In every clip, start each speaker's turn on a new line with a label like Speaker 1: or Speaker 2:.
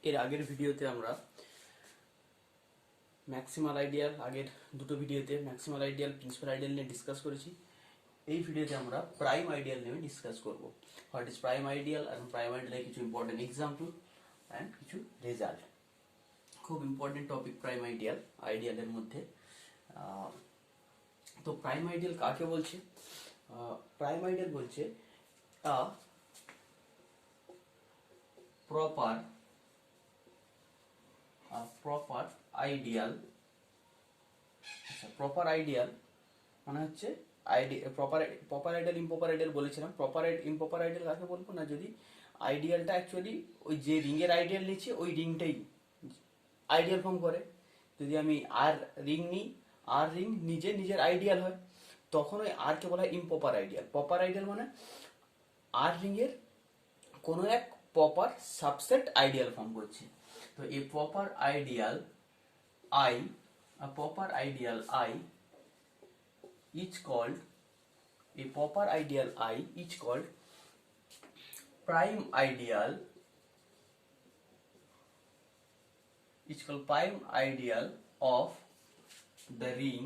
Speaker 1: এর আগের ভিডিওতে আমরা ম্যাক্সিমাল আইডিয়াল, আগের দুটো ভিডিওতে ম্যাক্সিমাল আইডিয়াল, প্রিন্সিপাল আইডিয়াল নিয়ে ডিসকাস করেছি। এই ভিডিওতে আমরা প্রাইম আইডিয়াল নিয়ে ডিসকাস করব। হোয়াট ইজ প্রাইম আইডিয়াল এবং প্রাইম আইডিয়ালের কিছু ইম্পর্টেন্ট এক্সাম্পল অ্যান্ড কিছু রেজাল্ট। খুব ইম্পর্টেন্ট টপিক প্রাইম আইডিয়ালের মধ্যে। তো প্রাইম আইডিয়াল কাকে বলছে? প্রাইম আইডিয়াল বলছে প্রপার আইডিয়াল। আচ্ছা, প্রপার আইডিয়াল মানে হচ্ছে প্রপার আইডিয়াল ইম্প্রপার আইডিয়াল বলেছিলাম। ইম্প্রপার আইডিয়াল কাকে বলবো না, যদি আইডিয়ালটা অ্যাকচুয়ালি ওই যে রিংয়ের আইডিয়াল নিচ্ছে ওই রিংটাই আইডিয়াল ফর্ম করে। যদি আমি আর রিং নিই, আর রিং নিজের আইডিয়াল হয়, তখন ওই আরকে বলা হয় ইম্প্রপার আইডিয়াল। প্রপার আইডিয়াল মানে আর রিংয়ের কোনো এক প্রপার সাবসেট আইডিয়াল ফর্ম করছে। তো এই proper ideal I is called prime ideal of the ring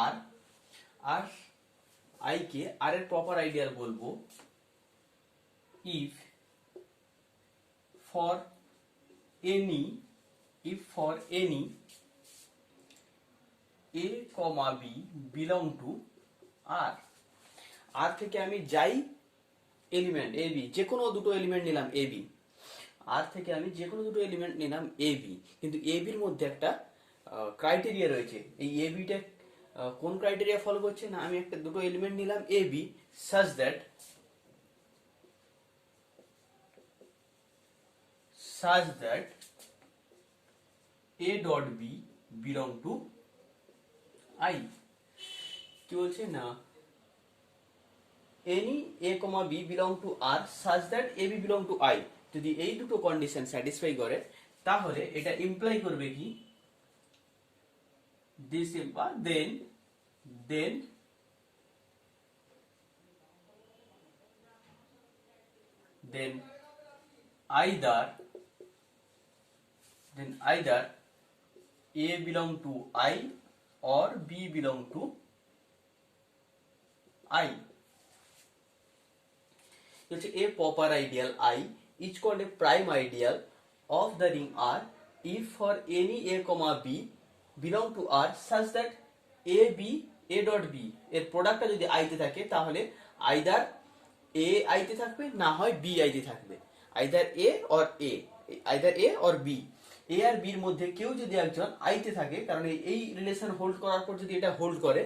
Speaker 1: R। আর I কে R এর প্রপার আইডিয়াল বলবো if for any a, b belong to R। আর থেকে আমি যাই এলিমেন্ট এ বি, যে কোনো দুটো এলিমেন্ট নিলাম এ বি, আর থেকে আমি যে কোনো দুটো এলিমেন্ট নিলাম এ বি, কিন্তু এ বির মধ্যে একটা ক্রাইটেরিয়া রয়েছে। এই এ বিটা কোন ক্রাইটেরিয়া ফলো করছে না, আমি একটা দুটো এলিমেন্ট নিলাম a b such that a dot b belong to I। কি বলছে না, any a, b belong to R such that a b belong to I। যদি এই দুটো কন্ডিশন স্যাটিসফাই করে তাহলে এটা ইমপ্লাই করবে কি, দিস বা দেন either A belong to I or B belong to I। A proper ideal I is called a prime ideal of the ring R if for any a, b belong to R such that a dot b এর প্রোডাক্টটা যদি I তে থাকে তাহলে either A I তে থাকবে, না হয় B I তে থাকবে। either A or B, এ আর বির মধ্যে কেউ যদি একজন আই তে থাকে, কারণ এই রিলেশন হোল্ড করার পর যদি এটা হোল্ড করে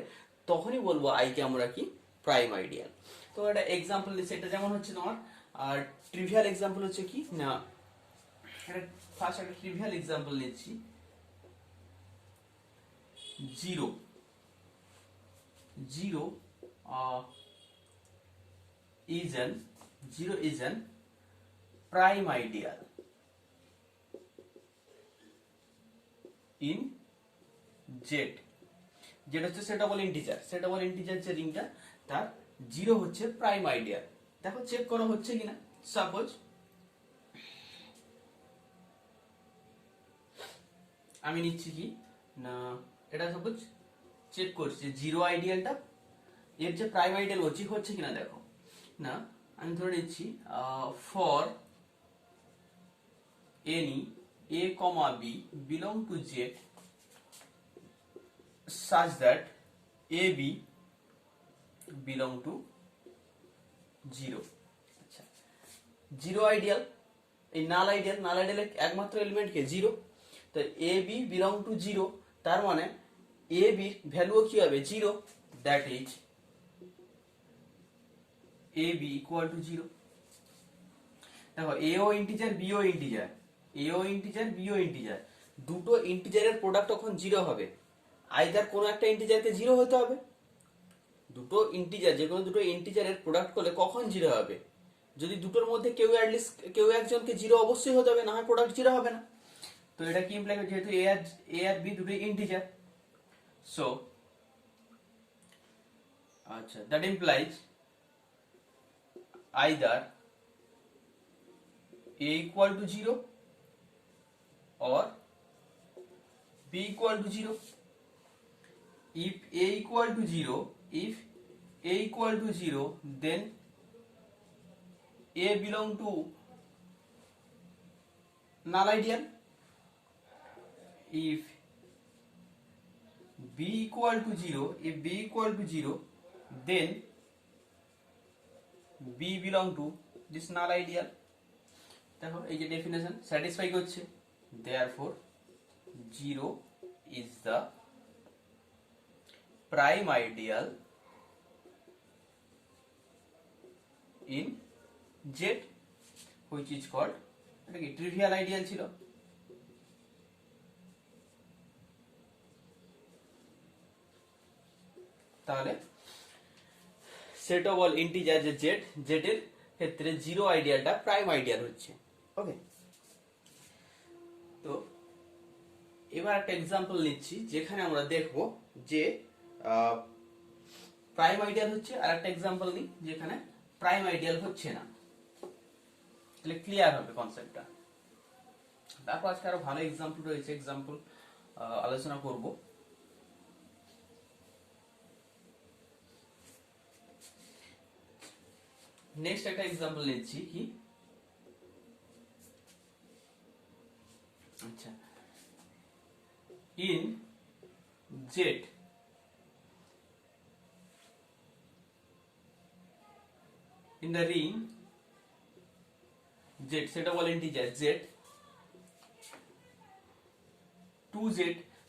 Speaker 1: তখনই বলবো আই কে আমরা কি প্রাইম আইডিয়াল। তো একটা এক্সাম্পল দিচ্ছি, এটা যেমন হচ্ছে তোমার আর ট্রিভিয়াল এক্সাম্পল হচ্ছে কি না, ফার্স্ট একটা ট্রিভিয়াল এক্সাম্পল নিচ্ছি। Zero is an prime ideal in Z। যেটা হচ্ছে সেটাবল ইন্টিজার যে রিংটা, তার জিরো হচ্ছে প্রাইম আইডিয়াল। দেখো চেক করা হচ্ছে কিনা। সাপোজ আমি নিচ্ছি কি না, এটা সাপোজ চেক করছি জিরো আইডিয়ালটা এর যে প্রাইম আইডিয়াল হচ্ছে কিনা। দেখো না, আমি ধরে নিচ্ছি for any a, b belong to Z such that a b belong to 0। আচ্ছা, জিরো আইডিয়াল, এই নাল আইডিয়ালের একমাত্র এলিমেন্ট কে জিরো। তো A B belong to zero, তার মানে এ বির ভ্যালুও কি হবে zero, that is A B equal to zero. দেখো এ ও ইন্টিজার, বি ও ইন্টিজার, দুটো ইন্টিজারের প্রোডাক্ট তখন জিরো হবে। আইদার কোনো একটা ইন্টিজারকে জিরো হতে হবে। দুটো ইন্টিজার, যে কোনো দুটো ইন্টিজারের প্রোডাক্ট করলে কখন জিরো হবে, যদি দুটোর মধ্যে কেউ একজনকে জিরো অবশ্যই হতে হবে, না হয় প্রোডাক্ট জিরো হবে না। তো এটা কি ইমপ্লাই করে, যেহেতু এ আর বি দুটো ইন্টিজার, সো আচ্ছা that implies either a equal to 0 or b equal to 0. If a equal to 0, then a belong to null ideal. If b equal to 0, then b belong to this null ideal. দেখো এই যে definition satisfy করছে, therefore 0 is the prime ideal in Z, which is called, এটা কি trivial ideal ছিল। তাহলে set of all integer যে z এর ক্ষেত্রে 0 আইডিয়ালটা প্রাইম আইডিয়াল হচ্ছে। ওকে, তো এবার একটা এক্সাম্পল নিচ্ছি যেখানে আমরা দেখব যে প্রাইম আইডিয়াল হচ্ছে, আর একটা এক্সাম্পল নিই যেখানে প্রাইম আইডিয়াল হচ্ছে না, তাহলে ক্লিয়ার হবে কনসেপ্টটা। তারপর আজকে আরো ভালো এক্সাম্পল রয়েছে, এক্সাম্পল আলোচনা করব। নেক্সট একটা এক্সাম্পল নিচ্ছি কি, আচ্ছা, in Z in the ring Z, set of all integers Z, 2Z,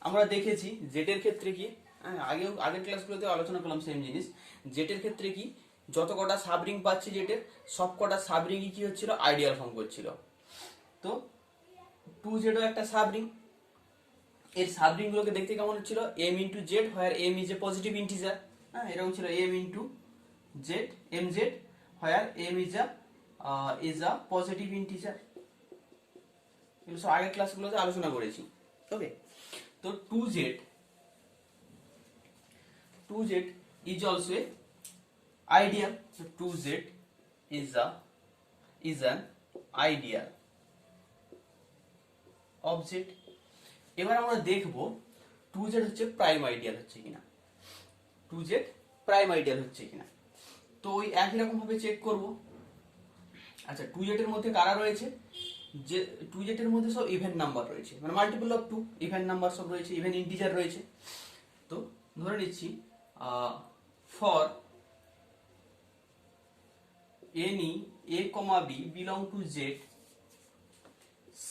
Speaker 1: আমরা দেখেছি Z এর ক্ষেত্রে কি, আগের ক্লাসগুলোতে আলোচনা করলাম সেম জিনিস। Z এর ক্ষেত্রে কি, যত কটা সাব রিং পাচ্ছি Z এর, সব কটা সাব রিংই কি হচ্ছিল, আইডিয়াল ফর্ম করছিল। তো 2Z ও একটা সাব রিং, এর সাব রিং গুলোকে দেখতে কেমন হচ্ছিল, m into z where m is a positive integer, হ্যাঁ এরকম ছিল m into z mz where m is a positive integer। এগুলো সব আগের ক্লাসগুলোতে আলোচনা করেছি। ওকে, তো 2z is also a ideal, so 2z is an ideal of z। এবার আমরা দেখব 2z হচ্ছে প্রাইম আইডিয়াল হচ্ছে কিনা, 2z প্রাইম আইডিয়াল হচ্ছে কিনা। তো ওই একই রকম ভাবে চেক করব। আচ্ছা, 2z এর মধ্যে কারা রয়েছে, যে 2z এর মধ্যে সব ইভেন নাম্বার রয়েছে, মানে মাল্টিপল অফ 2 ইভেন নাম্বার সব রয়েছে, ইভেন ইন্টিজার রয়েছে। তো ধরে নিচ্ছি for any a, b belong to z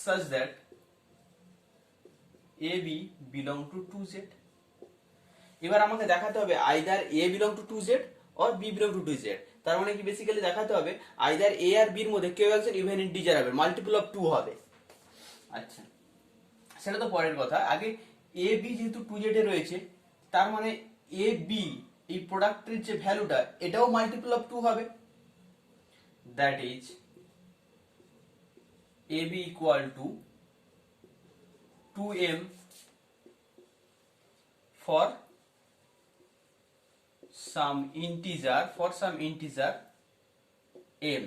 Speaker 1: such that ab belong to 2z। এবার আমাকে দেখাতে হবে either a belong to 2z or b belong to 2z। তার মানে কি বেসিক্যালি দেখাতে হবে আইদার a আর b এর মধ্যে কেউ একজন ইভেন ইন্টিজার হবে, মাল্টিপল অফ 2 হবে। আচ্ছা, সেটা তো পরের কথা, আগে a b যেহেতু 2z এ রয়েছে, তার মানে a b এই প্রোডাক্টের যে ভ্যালুটা এটাও মাল্টিপল অফ 2 হবে। That is ab equal to 2m for some integer m,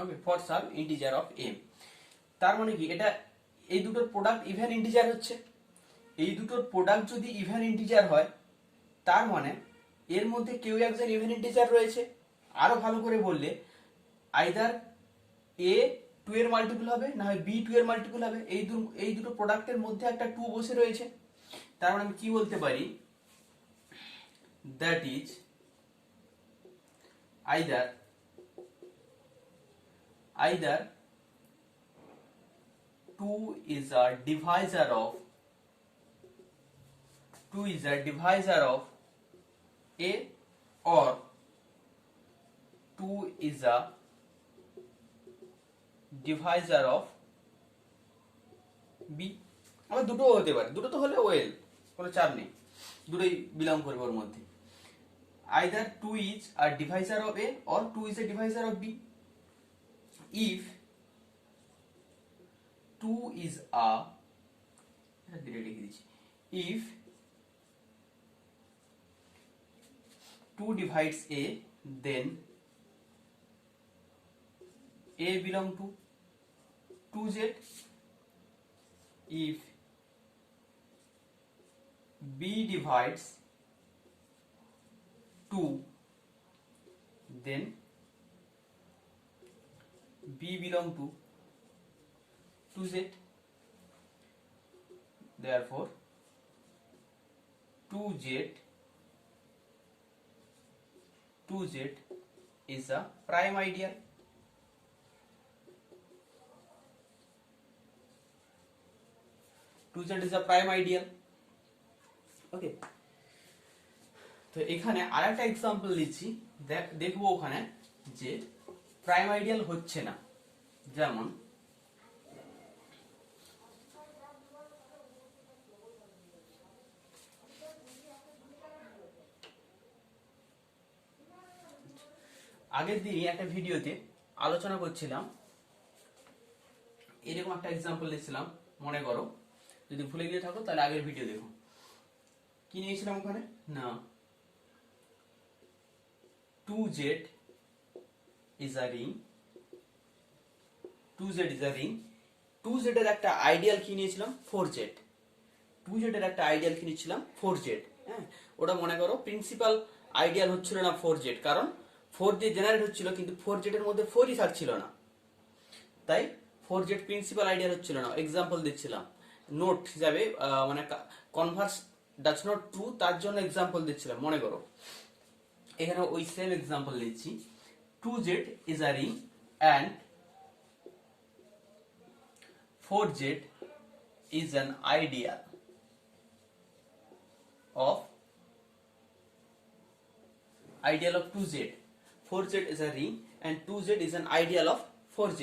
Speaker 1: okay, for some integer of m। তার মানে কি, এটা এই দুটোর প্রোডাক্ট ইভেন ইন্টিজার হচ্ছে। এই দুটোর প্রোডাক্ট যদি ইভেন ইন্টিজার হয়, তার মানে এর মধ্যে কেউ একজন ইভেন ইন্টিজার রয়েছে। আরো ভালো করে বললে আইদার a 2 এর মাল্টিপল হবে, না হয় b 2 এর মাল্টিপল হবে। এই দুটো প্রোডাক্টের মধ্যে একটা 2 বসে রয়েছে। তার মানে আমি কি বলতে পারি, that is either 2 is a divisor of a or 2 is a divisor of B. আমার দুটো হতে পারে, দুটো তো হলে ওয়েল, কোনো চাপ নেই, দুটোই বিলং করবে ওর মধ্যে। Either 2 is a divisor of A or 2 is a divisor of B. If 2 is a, if 2 divides a, then a belong to 2z. If b divides 2, then b belong to 2z. Therefore 2z is a prime ideal. Two Z is a prime ideal. Okay, তো এখানে আরেকটা example দিচ্ছি, দেখবো ওখানে যে prime ideal হচ্ছে না। যেমন আগের দিনই একটা ভিডিওতে আলোচনা করছিলাম, এরকম একটা এক্সাম্পল দিয়েছিলাম, মনে করো, যদি ভুলে গিয়ে থাকো তাহলে আগের ভিডিও দেখো। কি নিয়েছিলাম ওখানে না, 2z is a ring, 2z is a ring, 2z এর একটা আইডিয়াল কি নিয়েছিলাম 4z, 2z এর একটা আইডিয়াল কি নিয়েছিলাম 4z। হ্যাঁ, ওটা মনে করো প্রিন্সিপাল আইডিয়াল হচ্ছিল না 4z, কারণ 4 দিয়ে জেনারেট হচ্ছিল কিন্তু 4z এর মধ্যে 4ই থাকছিল না, তাই 4z প্রিন্সিপাল আইডিয়াল হচ্ছিল না। এক্সাম্পল দিচ্ছিলাম নোট হিসাবে, মানে কনভার্স ডাজ নট ট্রু, তার জন্য এক্সাম্পল দিচ্ছিলাম, মনে করো। এখানে ওই সেম এক্সাম্পল দিচ্ছি, 2z is a ring and 4z is an ideal of 2z. 4z is a ring and 2z is an ideal of 4z.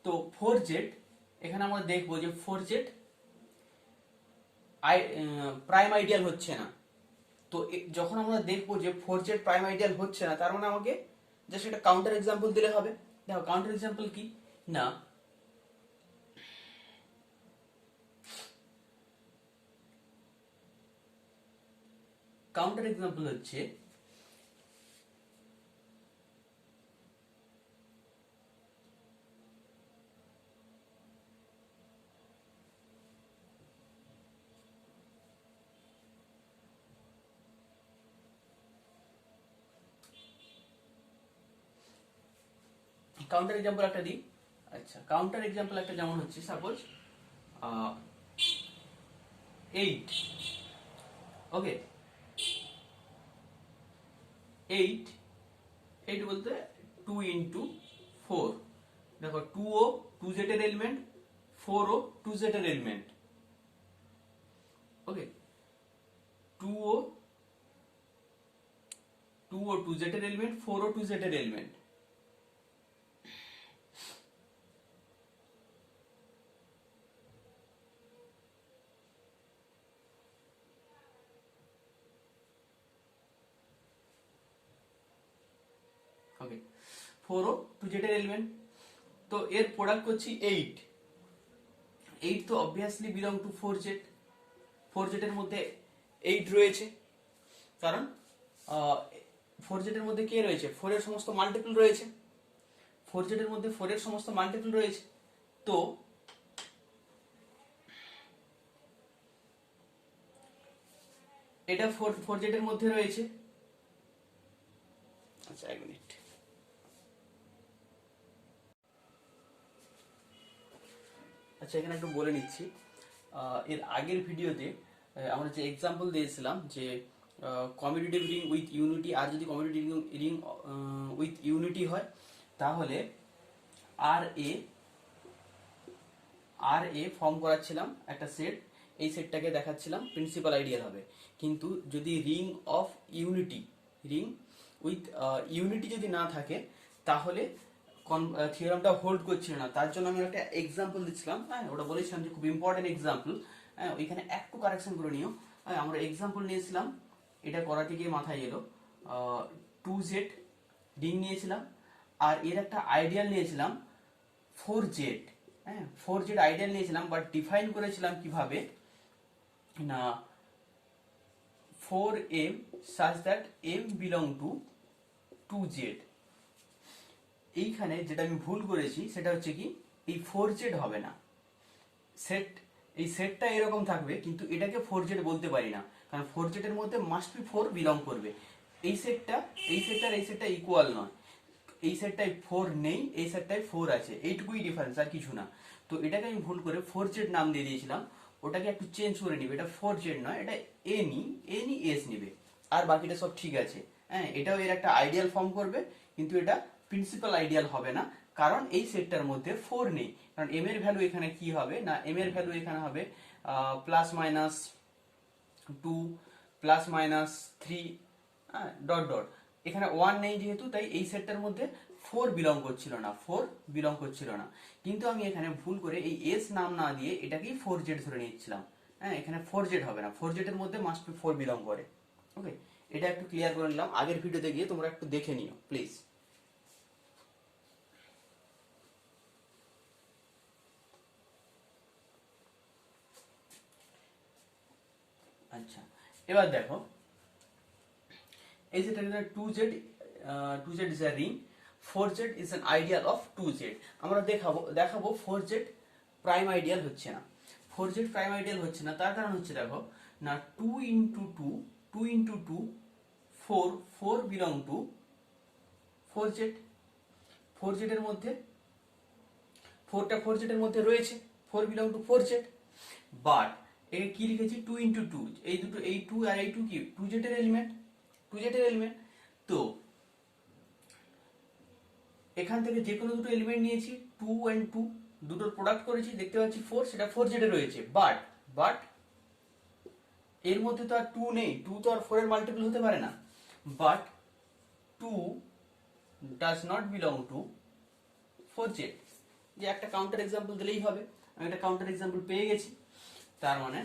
Speaker 1: তো 4z এখানে আমরা দেখবো যে 4z প্রাইম আইডিয়াল হচ্ছে না। তো যখন আমরা দেখবো যে 4z প্রাইম আইডিয়াল হচ্ছে না, তার মানে আমাকে জাস্ট একটা কাউন্টার এক্সাম্পল দিলে হবে। দেখো কাউন্টার এক্সাম্পল কি না, কাউন্টার এক্সাম্পল হচ্ছে কাউন্টার এক্সাম্পল একটা দিই। আচ্ছা, কাউন্টার এক্সাম্পল একটা যেমন হচ্ছে সাপোজ 8, ওকে, 8 বলতে 2 into 4, দেখো 2 ও 2z এর এলিমেন্ট, 4 ও 2z এর এলিমেন্ট, ওকে, 2 ও 2z এর এলিমেন্ট, 4 ও 2z এর এলিমেন্ট। ওকে, 4 ও 2z এর এলিমেন্ট, তো এর প্রোডাক্ট করছি 8, তো obviously belong to 4z, 4z এর মধ্যে 8 রয়েছে, কারণ 4z এর মধ্যে কে রয়েছে, 4 এর সমস্ত মাল্টিপল রয়েছে, 4z এর মধ্যে 4 এর সমস্ত মাল্টিপল রয়েছে, তো এটা 4z এর মধ্যে রয়েছে। আচ্ছা, এক মিনিট, আচ্ছা এখানে একটু বলে নিচ্ছি, এর আগের ভিডিওতে আমরা যে এক্সাম্পল দিয়েছিলাম যে কমিউটেটিভ রিং উইথ ইউনিটি, আর যদি কমিউটেটিভ রিং উইথ ইউনিটি হয় তাহলে আর এ ফর্ম করাচ্ছিলাম একটা সেট, এই সেটটাকে দেখাচ্ছিলাম প্রিন্সিপাল আইডিয়াল হবে। কিন্তু যদি ring of unity, ring with unity যদি না থাকে তাহলে থিওরামটা হোল্ড করছিল না, তার জন্য আমি একটা এক্সাম্পল দিচ্ছিলাম। হ্যাঁ, ওটা বলেছিলাম যে খুব ইম্পর্টেন্ট এক্সাম্পল। হ্যাঁ, ওইখানে একটু কারেকশন করে নিও। হ্যাঁ, আমরা এক্সাম্পল নিয়েছিলাম, এটা করাতে গিয়ে মাথায় এলো, 2z রিং নিয়েছিলাম, আর এর একটা আইডিয়াল নিয়েছিলাম 4z। হ্যাঁ, 4z আইডিয়াল নিয়েছিলাম, বাট ডিফাইন করেছিলাম কিভাবে না, 4m such that m belong to 2z। এইখানে যেটা আমি ভুল করেছি সেটা হচ্ছে কি, এই 4z হবে না, সেট, এই সেটটা এরকম থাকবে, কিন্তু এটাকে 4z বলতে পারি না, কারণ 4z এর মধ্যে মাস্ট বি 4 বিলং করবে। এই সেটটা, এই সেটটা আর এই সেটটা ইকুয়াল নয়, এই সেটটায় 4 নেই, এই সেটটায় 4 আছে, এইটুকুই ডিফারেন্স, আর কিছু না। তো এটাকে আমি ভুল করে 4z নাম দিয়ে দিয়েছিলাম, ওটাকে একটু চেঞ্জ করে নিবে, এটা 4z নয়, এটা এনি এস নিবে, আর বাকিটা সব ঠিক আছে। হ্যাঁ, এটাও এর একটা আইডিয়াল ফর্ম করবে, কিন্তু এটা প্রিন্সিপাল আইডিয়াল হবে না, কারণ এই সেটটার মধ্যে 4 নেই। কারণ এম এর ভ্যালু এখানে কি হবে না, এম এর ভ্যালু এখানে হবে +-2 +-3 ডট ডট, এখানে 1 নেই যেহেতু, তাই এই সেটটার মধ্যে 4 বিলং করছিল না, 4 বিলং করছিল না। কিন্তু আমি এখানে ভুল করে এই এস নাম না দিয়ে এটাকেই 4z ধরে নিচ্ছিলাম। হ্যাঁ, এখানে 4z হবে না, 4z এর মধ্যে মাস্ট বি 4 বিলং করে। ওকে, এটা একটু ক্লিয়ার করে নিলাম, আগের ভিডিওতে গিয়ে তোমরা একটু দেখে নিও প্লিজ। আচ্ছা, এবার দেখো, এই যেটা 2z, 2z is a ring, 4z is an ideal of 2z। আমরা দেখাবো 4z প্রাইম আইডিয়াল হচ্ছে না। 4z প্রাইম আইডিয়াল হচ্ছে না, তার কারণ হচ্ছে দেখো না, 2 into 2, 2 into 2, 4, 4 belong to 4z। 4z এর মধ্যে 4টা 4z এর মধ্যে রয়েছে, 4 belong to 4z, বাট একে কি লিখেছি, 2 into 2, এই দুটো, এই 2 আর এই 2 কি 2z এর এলিমেন্ট, 2z এর এলিমেন্ট। তো এখান থেকে যে কোনো দুটো এলিমেন্ট নিয়েছি, 2 and 2, দুটোর প্রোডাক্ট করেছি, দেখতে পাচ্ছি 4, সেটা 4z এ রয়েছে, বাট এর মধ্যে তো আর 2 নেই, 2 তো আর 4 এর মাল্টিপল হতে পারে না, but 2 does not belong to 4z। যে একটা কাউন্টার এক্সাম্পল দিলেই হবে, আমি একটা কাউন্টার এক্সাম্পল পেয়ে গেছি, তার মানে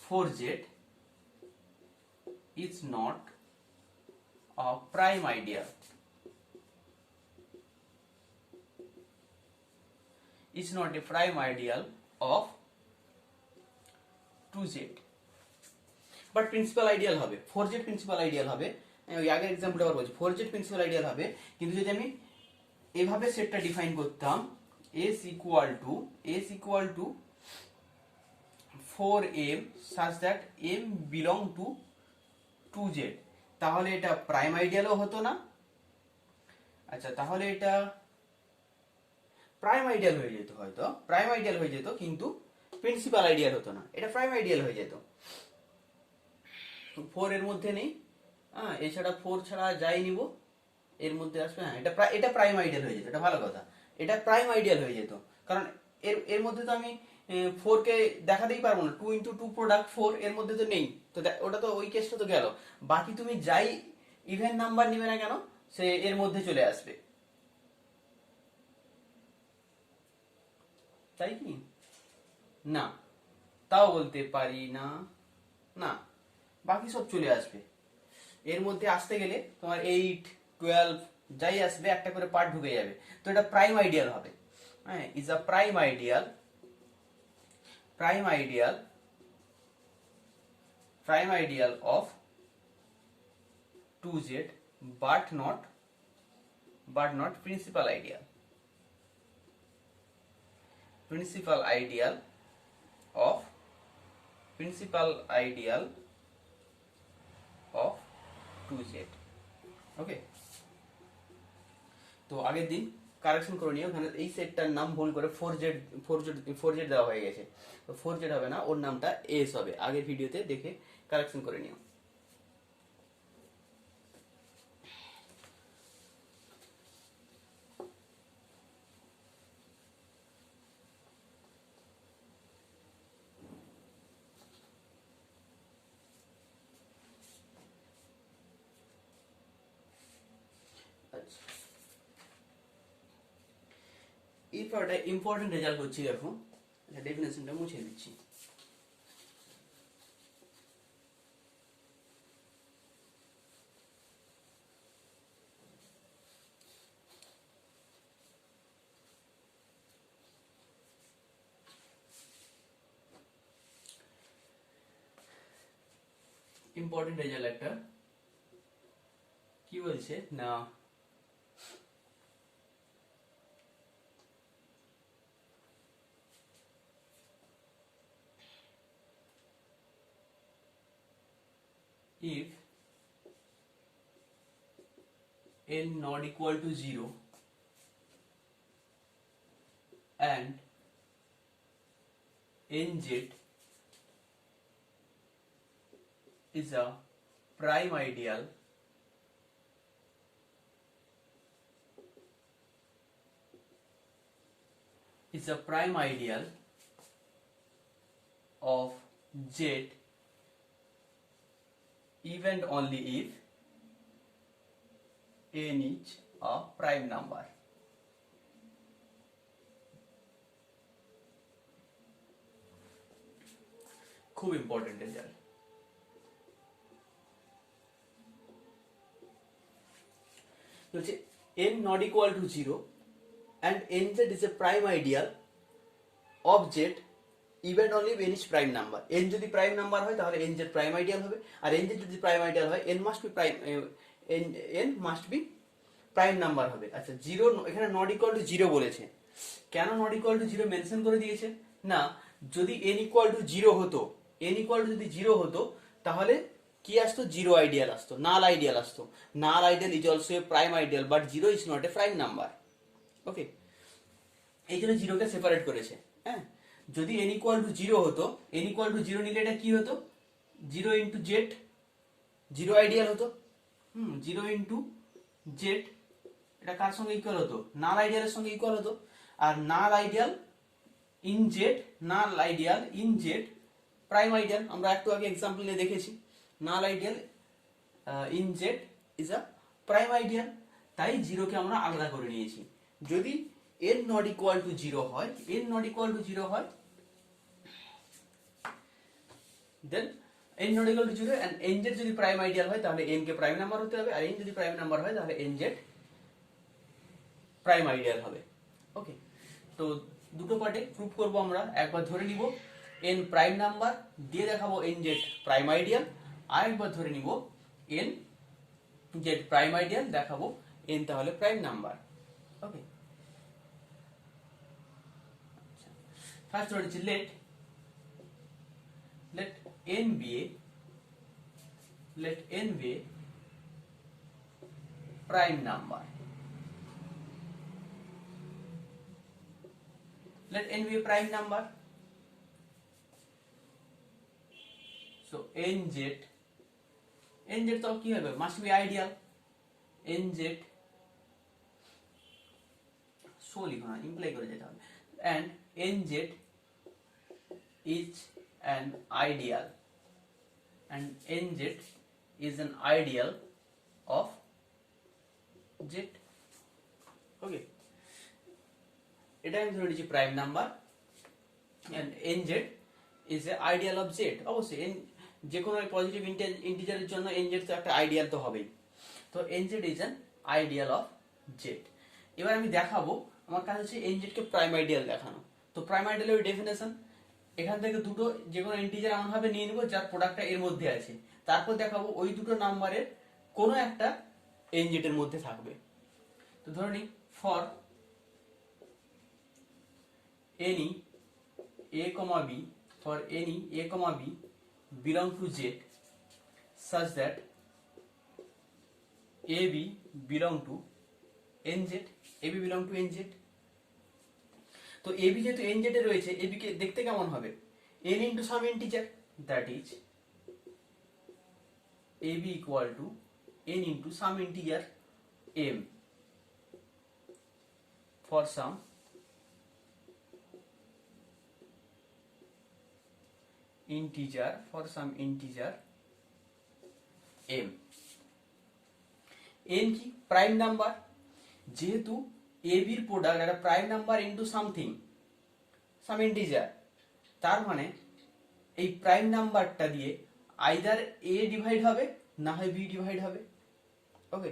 Speaker 1: 4z is not a prime ideal, is not a prime ideal of 2z, but principal ideal হবে, 4z প্রিন্সিপাল আইডিয়াল হবে। ওই আগের এক্সাম্পলটা আবার বলছি, 4z প্রিন্সিপাল আইডিয়াল হবে, কিন্তু যদি আমি এভাবে সেটটা ডিফাইন করতাম, s equal to 4m such that m belong to 2z, তাহলে এটা প্রাইম আইডিয়ালও হতো না। আচ্ছা, তাহলে এটা প্রাইম আইডিয়াল হয়ে যেত, হয়তো প্রাইম আইডিয়াল হয়ে যেত, কিন্তু প্রিন্সিপাল আইডিয়াল হতো না, এটা প্রাইম আইডিয়াল হয়ে যেত। 4 এর মধ্যে নেই, হ্যাঁ, এছাড়া 4 ছাড়া যাই নিব এর মধ্যে আসবে, হ্যাঁ, এটা প্রাইম আইডিয়াল হয়ে যেত, এটা ভালো কথা, এটা প্রাইম আইডিয়াল হয়ে যেত, কারণ এর মধ্যে তো আমি 4 কে দেখাতেই পারবো না, 2 into 2 প্রোডাক্ট 4 এর মধ্যে তো নেই, তো ওটা তো ওই কেসটা তো গেল। বাকি তুমি যাই ইভেন নাম্বার নিবে না কেন, সে এর মধ্যে চলে আসবে, তাই কি না? তাও বলতে পারি না, না, বাকি সব চলে আসবে এর মধ্যে। আসতে গেলে তোমার 8, 12 যাই আসবে, একটা করে পার্ট ঢুকে যাবে, তো এটা প্রাইম আইডিয়াল হবে। হ্যাঁ, is a prime ideal, prime ideal, prime ideal of 2z, but not principal ideal, principal ideal of 2z। ওকে, তো আগের দিন কারেকশন করে নিও, ওখানে এই সেটটার নাম ভুল করে 4z দেওয়া হয়ে গেছে, তো 4z হবে না, ওর নামটা s হবে, আগের ভিডিওতে দেখে কারেকশন করে নিও। এরপর একটা ইম্পর্টেন্ট রেজাল্ট করছি, দেখো ডেফিনেশনটা মুছে দিচ্ছি। ইম্পর্টেন্ট রেজাল্ট একটা কি বলছে না, if n not equal to 0 and nz is a prime ideal of z if and only if n is a prime number. খুব ইম্পর্টেন্ট রেজাল্ট। বলছে n not equal to 0 and nz is a prime ideal of z even only if n is prime number. n যদি prime number হয় তাহলে nz prime ideal হবে, আর nz যদি prime ideal হয় n must be prime, n must be prime number হবে। আচ্ছা, 0 এখানে not equal to 0 বলেছে, কেন নট ইকুয়াল টু 0 মেনশন করে দিয়েছে না, যদি n ইকুয়াল টু 0 হতো, n ইকুয়াল টু যদি 0 হতো তাহলে কি আসতো, জিরো আইডিয়াল আসতো, নাল আইডিয়াল আসতো। Null ideal is also a prime ideal but 0 is not a prime number. Okay, এই জন্য 0 কে সেপারেট করেছে। হ্যাঁ, যদি n ইকুয়াল টু 0 হতো, n ইকুয়াল টু 0 নিলে এটা কি হতো, 0 ইন্টু জেড, জিরো আইডিয়াল হতো। 0 ইন্টু জেড এটা কার সঙ্গে ইকুয়াল হতো, নাল আইডিয়ালের সঙ্গে ইকুয়াল হতো। আর null ideal in Z, null ideal in Z prime ideal, আমরা একটু আগে এক্সাম্পল নিয়ে দেখেছি। Null ideal in Z is a prime ideal, তাই 0 কে আমরা আলাদা করে নিয়েছি। যদি n not equal to 0 হয়, n not equal to 0 হয়, then n not equal to 0 and nz যদি প্রাইম আইডিয়াল হয় তাহলে n কে প্রাইম নাম্বার হতে হবে, আর n যদি প্রাইম নাম্বার হয় তাহলে nz প্রাইম আইডিয়াল হবে। ওকে, তো দুটো পার্টে প্রুফ করব আমরা। একবার ধরে নিব n প্রাইম নাম্বার, দিয়ে দেখাবো nz প্রাইম আইডিয়াল, আর একবার ধরে নিব nz প্রাইম আইডিয়াল, দেখাবো n তাহলে প্রাইম নাম্বার। ওকে, ফার্স্ট ওয়ান হচ্ছে let n be a prime number. Let n be a prime number. So nz তো কি হবে, must be ideal. nz so লিখো না, ইমপ্লাই করে যেতে হবে, and nz is an ideal, and nz is an ideal of z. ওকে, এটা আমি ধরে নিচ্ছি prime number, and nz is a ideal of z. অবশ্যই যে কোনো পজিটিভ ইন্টিজারের জন্য nz তো একটা আইডিয়াল তো হবেই। তো nz is an ideal of z। এবার আমি দেখাবো, আমার কাছে হচ্ছে nz কে প্রাইম আইডিয়াল দেখানো। তো প্রাইম আইডিয়ালের ডেফিনেশন, এখান থেকে দুটো যে কোনো ইন্টিজার এমন ভাবে নিয়ে নিব যার প্রোডাক্টটা এর মধ্যে আছে, তারপর দেখাবো ওই দুটো নাম্বারের কোনো একটা nz এর মধ্যে থাকবে। তো ধরে নিই for any a, b, for any a, b belong to z such that ab belong to nz, ab belong to nz। তো ab যেহেতু nz এ রয়েছে, ab কে দেখতে কেমন হবে, n into some integer, that is ab equal to n into some integer m for some integer m। n কি prime number, যেহেতু এ বির product একটা prime number into something some integer, তার মানে এই প্রাইম নাম্বারটা দিয়ে আইদার এ ডিভাইড হবে না হয় বি ডিভাইড হবে। ওকে,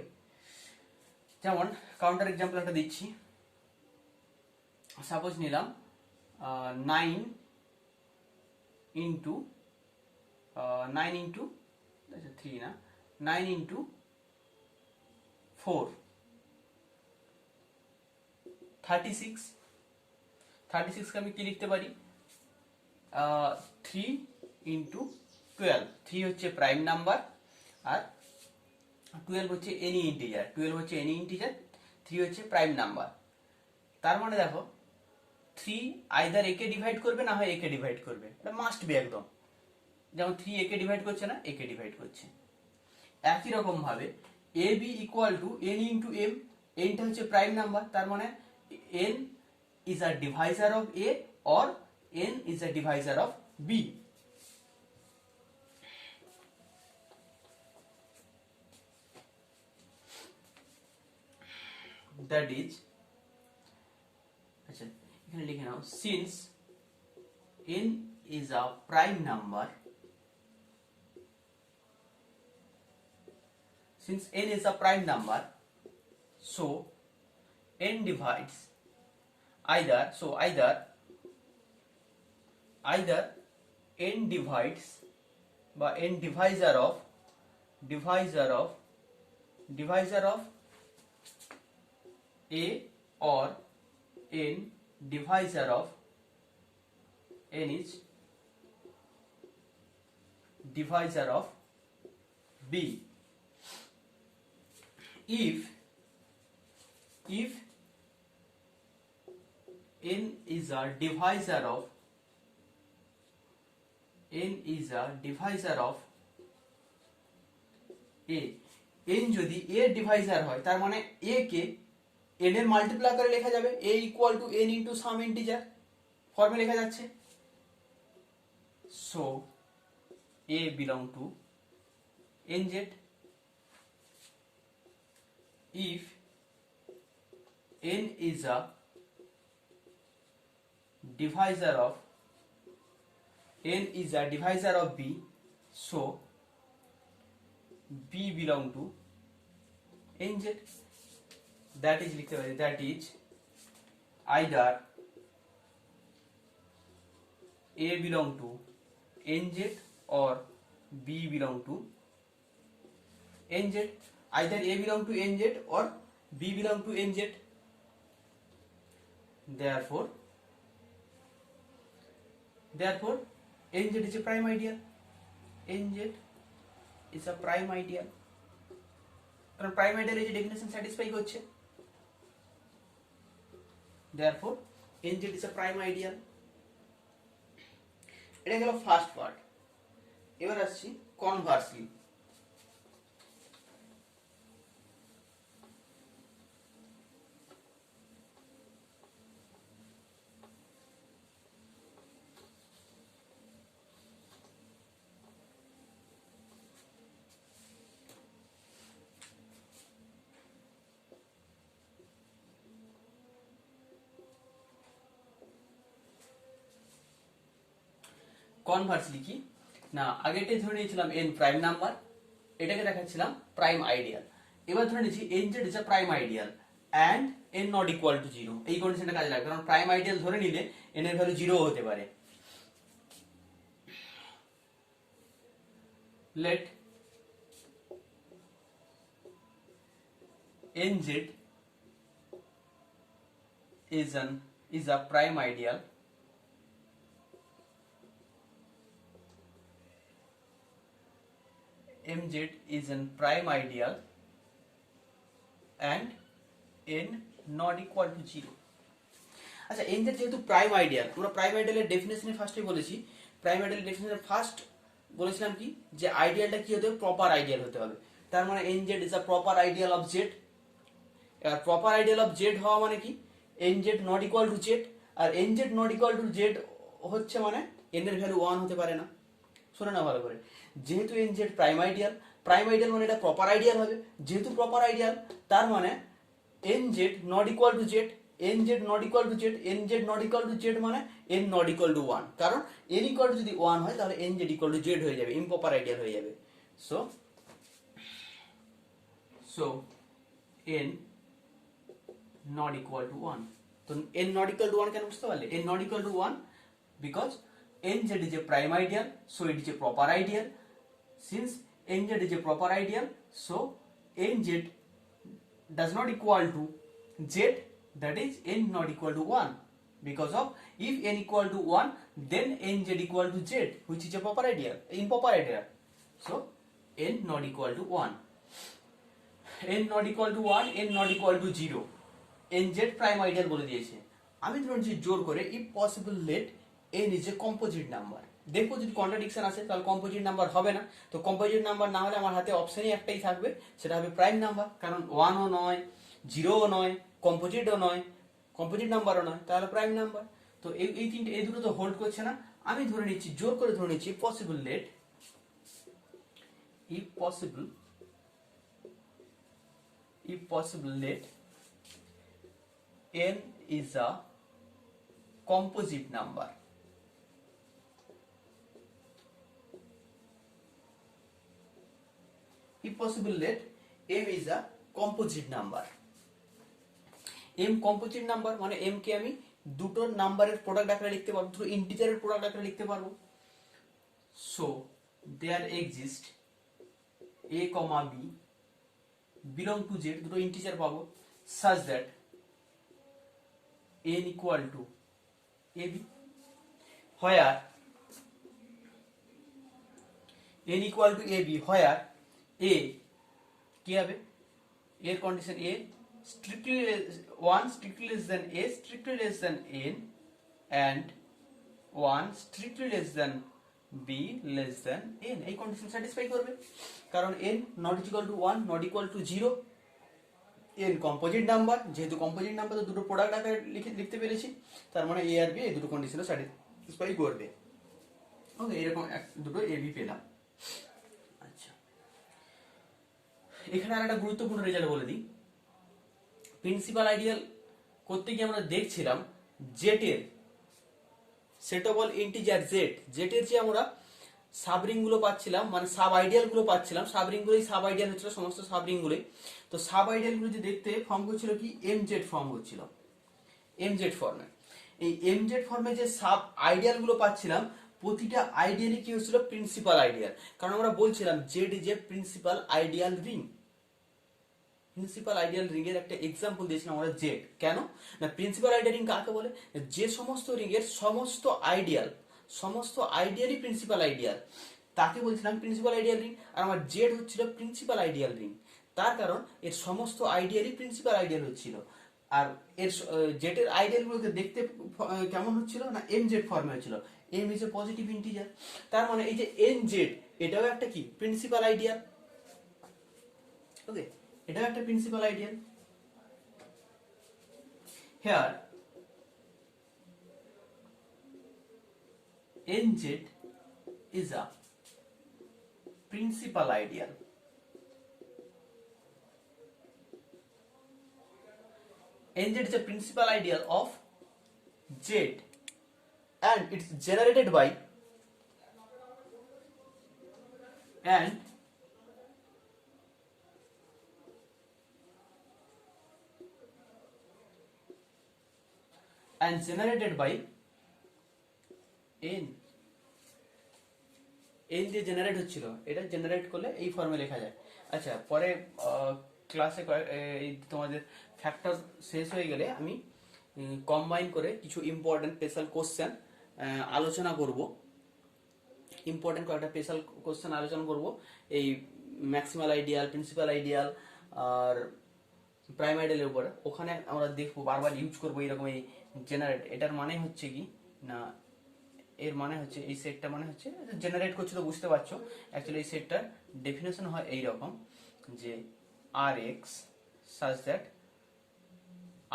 Speaker 1: যেমন কাউন্টার এক্সাম্পল একটা দিচ্ছি। সাপোজ নিলাম 9 ইন্টু 3 না 9 ইন্টু 4 36। 36 কে আমি কি লিখতে পারি 3 ইন্টু 12। 3 হচ্ছে প্রাইম নাম্বার আর 12 হচ্ছে এনি ইন্টিজার। 3 হচ্ছে প্রাইম নাম্বার। তার মানে দেখো 3 আইদার একে ডিভাইড করবে না হয় একে ডিভাইড করবে, এটা মাস্ট বি একদম। যেমন 3 একে ডিভাইড করছে না, একে ডিভাইড করছে। একই রকম ভাবে a B equal to n into m. এনটা হচ্ছে প্রাইম নাম্বার, তার মানে n is a divisor of A or n is a divisor of b. That is, আচ্ছা এখানে লিখে নাও, since n is a prime number, since n is a prime number, so n divides either n divides বা n divisor of a or n divisor of n is divisor of b. If n is a divisor of a, n যদি a এর Deviser হয় তার মানে a K n এর multiply করে লেখা যাবে, a equal to n into some integer ফর্মে লেখা যাচ্ছে। So a belong to nz. If n is a divisor of b, so b belong to nz. That is লিখতে পারি, that is either a belong to nz or b belong to nz. Either a belong to nz or b belong to nz. Therefore nz is a prime ideal. nz is a prime ideal, কারণ prime ideal এই যে definition satisfy করছে। Therefore nz is a prime ideal. এটা গেল first part. এবার আসছি conversely. Conversely কি না, আগেটাই ধরে নিয়েছিলাম n প্রাইম নাম্বার, এটাকে দেখাচ্ছিলাম প্রাইম আইডিয়াল। এবার ধরে নিয়েছি nz is a prime ideal and n not equal to 0। এই কন্ডিশনটা কাজে লাগবে, কারণ প্রাইম আইডিয়াল ধরে নিলে n এর ভ্যালু 0 হতে পারে। Let nz is a prime ideal mz is a prime ideal and n not equal to 0. আচ্ছা nz যেহেতু প্রাইম আইডিয়াল, আমরা প্রাইম আইডিয়ালের ডেফিনেশনে ফার্স্টে বলেছি, প্রাইম আইডিয়ালের ডেফিনেশনে ফার্স্ট বলেছিলাম কি যে আইডিয়ালটা কি হতে হবে, প্রপার আইডিয়াল হতে হবে। তার মানে nz is a proper ideal of z। আর প্রপার আইডিয়াল অফ z হওয়া মানে কি nz not equal to z, R nz not equal to z হচ্ছে মানে n এর ভ্যালু 1 হতে পারে না। শুনে না ভালো করে, যেহেতু nz প্রাইম আইডিয়াল মানে এটা প্রপার আইডিয়াল হবে। যেহেতু প্রপার আইডিয়াল তার মানে nz not equal to z, nz not equal to z, nz not equal to z মানে n not equal to 1, কারণ n equal to যদি 1 হয় তাহলে nz equal to z হয়ে যাবে, ইম্প্রপার আইডিয়াল হয়ে যাবে। so n not equal to 1, তো n not equal to 1 কেন বুঝতে পারলে? n not equal to 1 because nz is a prime ideal, so it is a proper ideal. Since nz is a proper ideal, so nz does not equal to z, that is n not equal to 1, because of if n equal to 1 then nz equal to z, which is a proper ideal, improper ideal. So n not equal to 1, n not equal to 1, n not equal to 0, nz prime ideal বলে দিয়েছে। আমি ধরুন যে জোর করে if possible let n is a composite number, দেখো যদি contradiction আসে তাহলে কম্পোজিট নাম্বার হবে না, তো কম্পোজিট নাম্বার না হলে আমার হাতে অপশনই একটাই থাকবে, সেটা হবে প্রাইম নাম্বার, কারণ 1 ও নয়, 0 ও নয়, কম্পোজিটও নয়, কম্পোজিট নাম্বারও নয়, তাহলে প্রাইম নাম্বার। তো এই তিনটে, এই দুটো তো হোল্ড করছে না, আমি ধরে নিচ্ছি, জোর করে ধরে নিচ্ছি possible let, if possible let n is a composite number, if possible let m is a composite number, m composite number মানে m কে আমি দুটো নাম্বারের প্রোডাক্ট আকারে লিখতে পারবো, দুটো ইন্টিজারের প্রোডাক্ট আকারে লিখতে পারবো। so there exist a, b belong to z, দুটো ইন্টিজার পাবো, such that n equal to ab, where n equal to ab, where a কি হবে, এর condition a strictly 1 strictly less than a strictly less than n and 1 strictly less than b less than n, এই condition satisfy করবে, কারণ n not equal to 1 not equal to 0, n composite number, যেহেতু composite number তো দুটো product আকারে লিখতে পেরেছি, তার মানে a আর b এই দুটো কন্ডিশনও স্যাটিসফাই করবে। ওকে, এরকম দুটো a b পেলাম। আচ্ছা, এখানে আর একটা গুরুত্বপূর্ণ রেজাল্ট বলে দিই, প্রিন্সিপাল আইডিয়াল করতে গিয়ে আমরা দেখছিলাম জেটের সেট অফ অল ইন্টিজার জেটের যে আমরা সাবরিং গুলো পাচ্ছিলাম, মানে সাব আইডিয়াল গুলো পাচ্ছিলাম, সাবরিং গুলোই সাব আইডিয়াল হচ্ছিল, সমস্ত সাবরিং গুলোই, তো সাব আইডিয়াল গুলো যে দেখতে ফর্ম করছিল কি এমজেড ফর্ম হচ্ছিল, এমজেড ফর্মে। এই এমজেড ফর্মে যে সাব আইডিয়াল গুলো পাচ্ছিলাম, প্রতিটা আইডিয়ালই কি হচ্ছিল, প্রিন্সিপাল আইডিয়াল, কারণ আমরা বলছিলাম Z is a principal ideal ring. Principal ideal ring এর একটা এক্সাম্পল দিয়েছিলাম আমরা জেড, কেন না প্রিন্সিপাল আইডিয়াল রিং কাকে বলে, যে সমস্ত রিং এর সমস্ত আইডিয়ালই প্রিন্সিপাল আইডিয়াল, তাকে বলছিলাম প্রিন্সিপাল আইডিয়াল রিং। আর আমার জেড হচ্ছিল প্রিন্সিপাল আইডিয়াল রিং, তার কারণ এর সমস্ত আইডিয়ালই প্রিন্সিপাল আইডিয়াল হচ্ছিল। আর এর জেড এর আইডিয়াল গুলোকে দেখতে কেমন হচ্ছিল না এম জেড ফর্মে হচ্ছিল, M is a positive integer, তার মানে এই যে এন জেড এটাও একটা কি প্রিন্সিপাল আইডিয়াল। ওকে, এটাও একটা principal ideal. here nz is a principal ideal, nz is a principal ideal of z and it's generated by and generated by n, n দিয়ে জেনারেট হচ্ছিল, এটা জেনারেট করলে এই ফর্মে লেখা যায়। আচ্ছা, পরে ক্লাসে এই তোমাদের ফ্যাক্টর শেষ হয়ে গেলে আমি কম্বাইন করে কিছু ইম্পর্টেন্ট স্পেশাল কোশ্চেন আলোচনা করব, ইম্পর্টেন্ট কয়েকটা স্পেশাল কোশ্চেন আলোচনা করব এই ম্যাক্সিমাল আইডিয়াল, প্রিন্সিপাল আইডিয়াল আর প্রাইম আইডিয়ালের উপরে। ওখানে আমরা দেখবো, বারবার ইউজ করবো এইরকম এই জেনারেট, এটার মানে হচ্ছে কি না, এর মানে হচ্ছে এই সেটটা মানে হচ্ছে জেনারেট করছে, তো বুঝতে পারছো অ্যাকচুয়ালি এই সেটটার ডেফিনেশন হয় এইরকম যে r x such that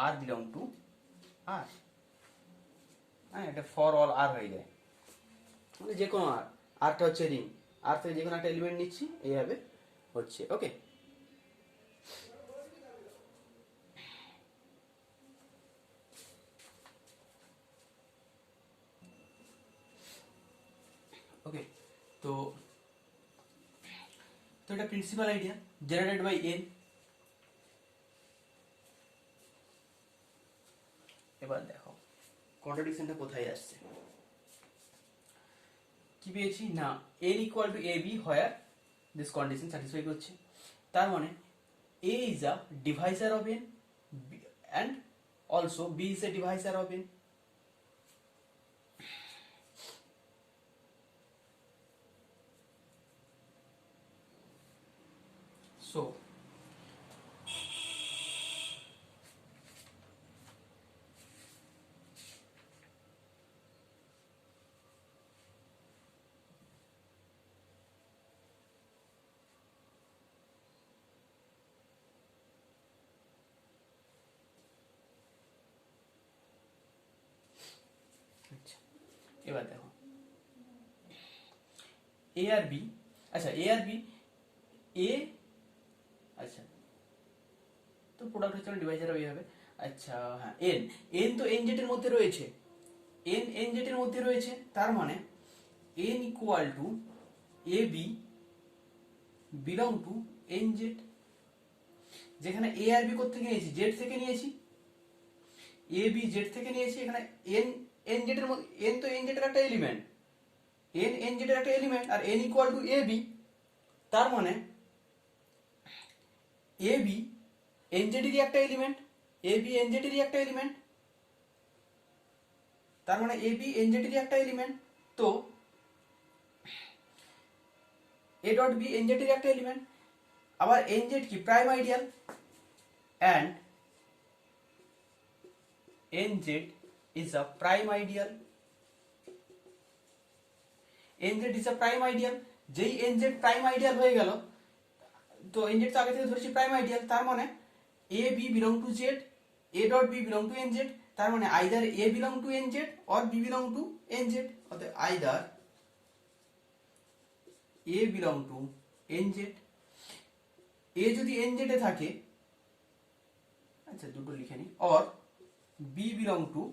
Speaker 1: r belong to r, হ্যাঁ, এটা ফর অল আর হয়ে যায়, মানে যে কোনো আর, আরটা হচ্ছে রিং, আর থেকে যে কোনো একটা এলিমেন্ট নিচ্ছি এইভাবে হচ্ছে। ওকে, এটা principal ideal generated by N. এবার দেখো কন্ট্রাডিকশনটা কোথায় আসছে, কি পেয়েছি না n equal to A B where this condition satisfy করছে, তার মানে a is a divisor of n and also b is a divisor of n. So এবার দেখো এ আর বি, আচ্ছা এ আর বি এ, আচ্ছা তো প্রোডাক্ট হচ্ছে না ডিভাইজার হয়ে যাবে। আচ্ছা হ্যাঁ এন, এন তো এন জেড এর মধ্যে রয়েছে, এন এন জেড এর মধ্যে রয়েছে, তার মানে N equal to A B belong to N Z. যেখানে এ আর বি কোথা থেকে নিয়েছি, জেড থেকে নিয়েছি, এ বি জেড থেকে নিয়েছি, এখানে এন এন জেড এর মধ্যে, এন তো এন জেড এর একটা এলিমেন্ট, এন এন জেড এর একটা এলিমেন্ট, আর N equal to A B, তার মানে এ বি এন জেড এরই একটা element, A B N Z এরই একটা এলিমেন্ট, তার মানে এ বি এন জেড এরই একটা এলিমেন্ট, তো A dot B N Z এরই একটা এলিমেন্ট, আবার এন জেড কি prime ideal, and N Z is a prime ideal, nz is a prime ideal, যেই nz প্রাইম আইডিয়াল হয়ে গেল, তো nz তো আগে থেকে ধরেছি প্রাইম আইডিয়াল, তার মানে a b belong to z, a dot b belong to nz, তার মানে either a belong to nz or b belong to nz, অর্থাৎ either a belong to nz, a যদি nz এ থাকে, আচ্ছা দুটো লিখে নি, or b belong to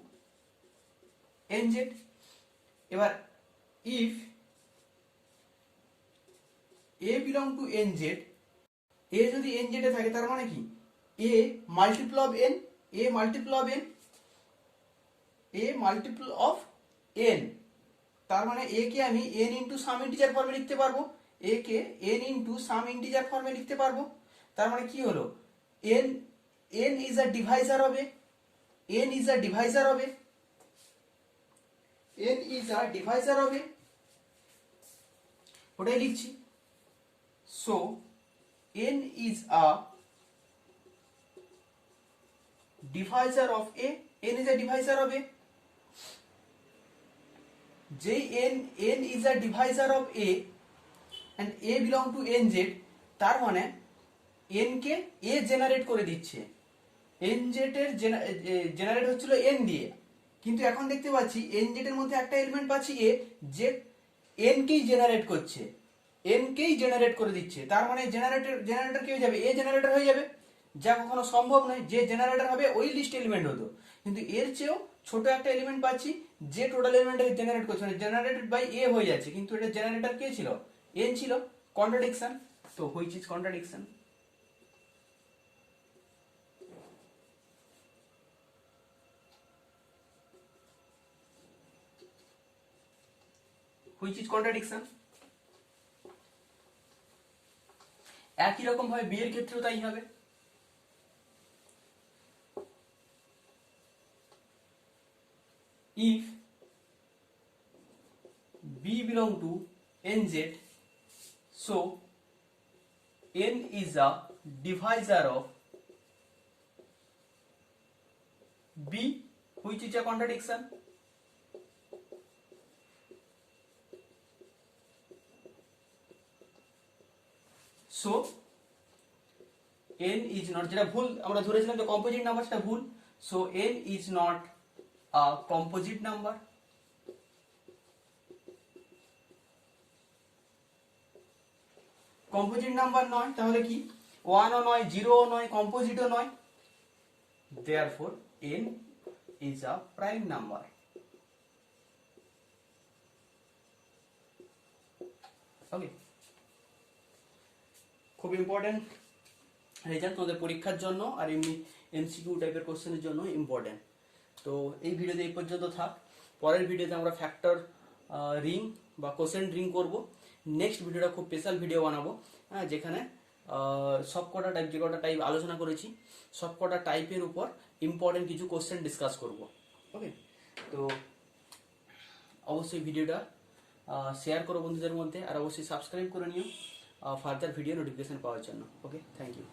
Speaker 1: nz। এবার if a belong to nz, a যদি nz এ থাকে তার মানে কি a multiple of n, a multiple of n, a multiple of n, তার মানে a কে আমি n ইনটু সাম ইন্টিজার ফর্মে লিখতে পারবো, a K n into some integer ফর্মে লিখতে পারবো, তার মানে কি হলো n, n is a divisor of a, n is a divisor of a, n is a divisor of a, ওটাই লিখছি। so n is a divisor of a, n is a divisor of a, যেই n is a divisor of a and a belong to nz, তার মানে n K a generate করে দিচ্ছে, nz এর generate হচ্ছিল n দিয়ে, কিন্তু এখন দেখতে পাচ্ছি nz এর মধ্যে একটা এলিমেন্ট পাচ্ছি a, যে n কেই জেনারেট করছে, n কেই জেনারেট করে দিচ্ছে, তার মানে জেনারেটর কি হয়ে যাবে, a জেনারেটর হয়ে যাবে, যা কখনো সম্ভব নয়, যে জেনারেটর হবে ওই লিস্ট এলিমেন্ট হতো, কিন্তু এর চেয়েও ছোট একটা এলিমেন্ট পাচ্ছি যে টোটাল এলিমেন্টটাকে জেনারেট করছে, মানে জেনারেটেড বাই a হয়ে যাচ্ছে, কিন্তু এটা জেনারেটর কে ছিল, n ছিল, কন্ট্রাডিকশন। তো which is contradiction, which is contradiction। একই রকম ভাবে বি এর ক্ষেত্রেও তাই হবে, if b belong to nz, so n is a divisor of b, which is a contradiction। so n is not, যেটা ভুল আমরা ধরেছিলাম যে কম্পোজিট নাম্বার, সেটা ভুল, so n is not a composite number, composite number নয়, তাহলে কি 1 ও নয়, 0 ও নয়, কম্পোজিটও নয়, therefore n is a prime number। ওকে, খুব ইম্পর্টেন্ট রেজাল্ট তোমাদের পরীক্ষার জন্য আর এমনি এমসিকিউ টাইপের কোশ্চেনের জন্য ইম্পর্টেন্ট। তো এই ভিডিওতে এই পর্যন্ত থাক। পরের ভিডিওতে আমরা ফ্যাক্টর রিং বা কোসেন্ট রিং করব। নেক্সট ভিডিওটা খুব স্পেশাল ভিডিও বানাবো, হ্যাঁ, যেখানে সব কটা টাইপ, যে কটা টাইপ আলোচনা করেছি সব কটা টাইপের উপর ইম্পর্টেন্ট কিছু কোশ্চেন ডিসকাস করব। ওকে, তো অবশ্যই ভিডিওটা শেয়ার করো বন্ধুদের মধ্যে, আর অবশ্যই সাবস্ক্রাইব করে নিও ফার্দার ভিডিও নোটিফিকেশন পাওয়ার জন্য। ওকে, থ্যাংক ইউ।